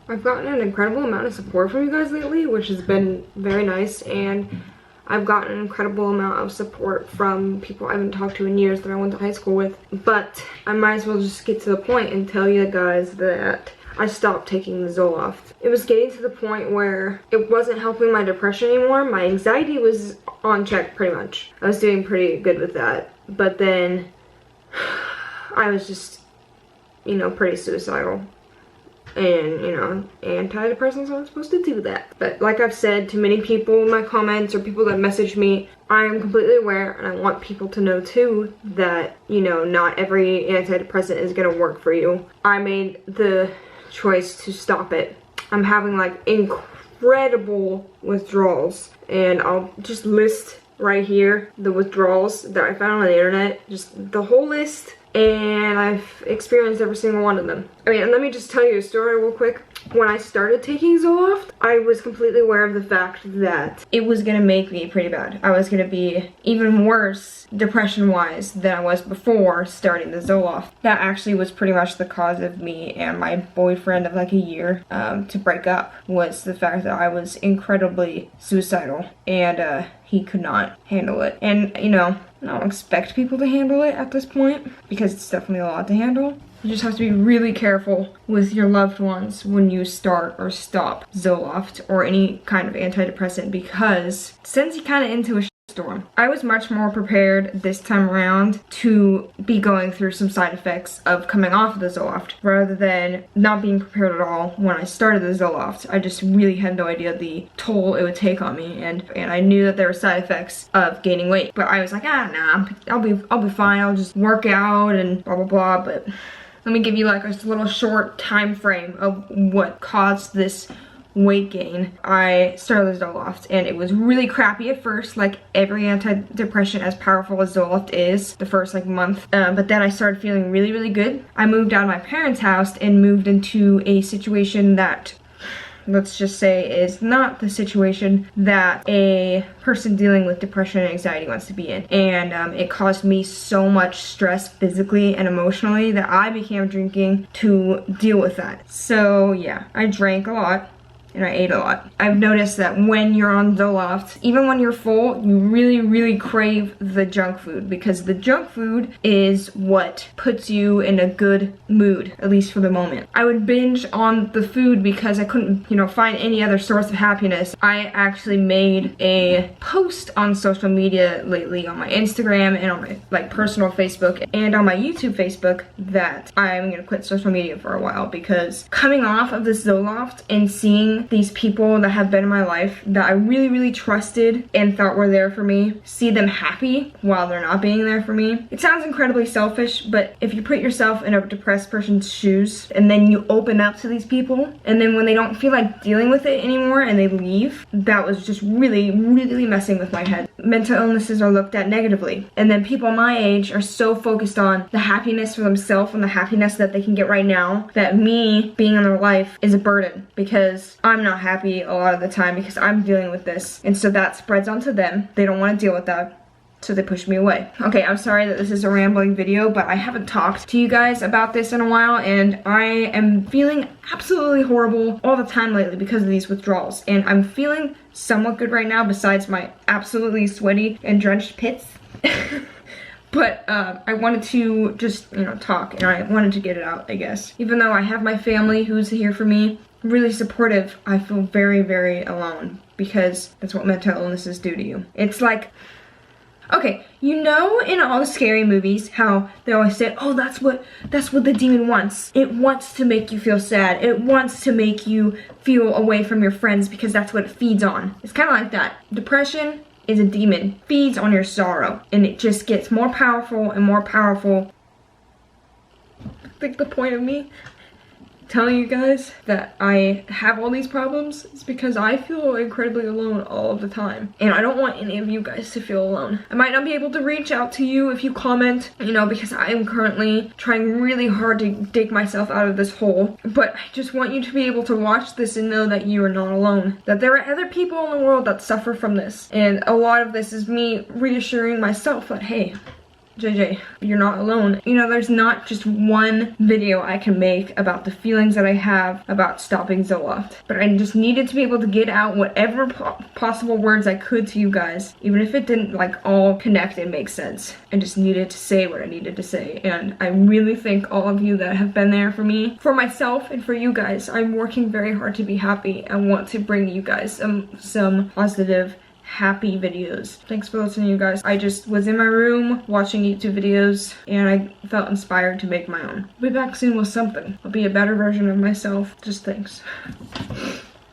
I've gotten an incredible amount of support from you guys lately, which has been very nice, and I've gotten an incredible amount of support from people I haven't talked to in years that I went to high school with. But I might as well just get to the point and tell you guys that I stopped taking the Zoloft. It was getting to the point where it wasn't helping my depression anymore. My anxiety was on check pretty much. I was doing pretty good with that. But then I was just, you know, pretty suicidal. And, you know, antidepressants aren't supposed to do that. But like I've said to many people in my comments or people that message me, I am completely aware, and I want people to know too that, you know, not every antidepressant is gonna work for you. I made the choice to stop it. I'm having like incredible withdrawals, and I'll just list right here the withdrawals that I found on the internet, just the whole list, and I've experienced every single one of them. I mean, and let me just tell you a story real quick. When I started taking Zoloft, I was completely aware of the fact that it was gonna make me pretty bad. I was gonna be even worse depression-wise than I was before starting the Zoloft. That actually was pretty much the cause of me and my boyfriend of like a year to break up, was the fact that I was incredibly suicidal, and he could not handle it. And, you know, I don't expect people to handle it at this point, because it's definitely a lot to handle. You just have to be really careful with your loved ones when you start or stop Zoloft or any kind of antidepressant, because it sends you kind of into a storm. I was much more prepared this time around to be going through some side effects of coming off of the Zoloft rather than not being prepared at all when I started the Zoloft. I just really had no idea the toll it would take on me, and I knew that there were side effects of gaining weight, but I was like, nah, I'll be fine. I'll just work out and blah blah blah. But let me give you like a little short time frame of what caused this weight gain. I started Zoloft, and it was really crappy at first, like every antidepressant as powerful as Zoloft is, the first like month. But then I started feeling really, really good. I moved out of my parents' house and moved into a situation that, let's just say, is not the situation that a person dealing with depression and anxiety wants to be in. And it caused me so much stress physically and emotionally that I began drinking to deal with that. So yeah, I drank a lot and I ate a lot. I've noticed that when you're on Zoloft, even when you're full, you really, really crave the junk food, because the junk food is what puts you in a good mood, at least for the moment. I would binge on the food because I couldn't, you know, find any other source of happiness. I actually made a post on social media lately, on my Instagram and on my like personal Facebook and on my YouTube Facebook, that I'm gonna quit social media for a while, because coming off of this Zoloft and seeing these people that have been in my life that I really, really trusted and thought were there for me, see them happy while they're not being there for me. It sounds incredibly selfish, but if you put yourself in a depressed person's shoes and then you open up to these people, and then when they don't feel like dealing with it anymore and they leave, that was just really, really messing with my head. Mental illnesses are looked at negatively, and then people my age are so focused on the happiness for themselves and the happiness that they can get right now, that me being in their life is a burden, because I'm not happy a lot of the time because I'm dealing with this, and so that spreads onto them. They don't want to deal with that, so they push me away. Okay, I'm sorry that this is a rambling video, but I haven't talked to you guys about this in a while, and I am feeling absolutely horrible all the time lately because of these withdrawals. And I'm feeling somewhat good right now, besides my absolutely sweaty and drenched pits. But I wanted to just, you know, talk, and I wanted to get it out, I guess. Even though I have my family who's here for me, really supportive, I feel very, very alone, because that's what mental illnesses do to you. It's like, okay, you know, in all the scary movies how they always say, oh, that's what the demon wants. It wants to make you feel sad. It wants to make you feel away from your friends, because that's what it feeds on. It's kind of like that. Depression is a demon, feeds on your sorrow, and it just gets more powerful and more powerful. I think the point of me telling you guys that I have all these problems is because I feel incredibly alone all of the time, and I don't want any of you guys to feel alone. I might not be able to reach out to you if you comment, you know, because I am currently trying really hard to dig myself out of this hole, but I just want you to be able to watch this and know that you are not alone, that there are other people in the world that suffer from this, and a lot of this is me reassuring myself that, hey, JJ, you're not alone. You know, there's not just one video I can make about the feelings that I have about stopping Zoloft, but I just needed to be able to get out whatever possible words I could to you guys, even if it didn't like all connect and make sense. I just needed to say what I needed to say, and I really thank all of you that have been there for me, for myself, and for you guys. I'm working very hard to be happy. I want to bring you guys some positive, happy videos. Thanks for listening, you guys. I just was in my room watching YouTube videos and I felt inspired to make my own. I'll be back soon with something. I'll be a better version of myself. Just thanks.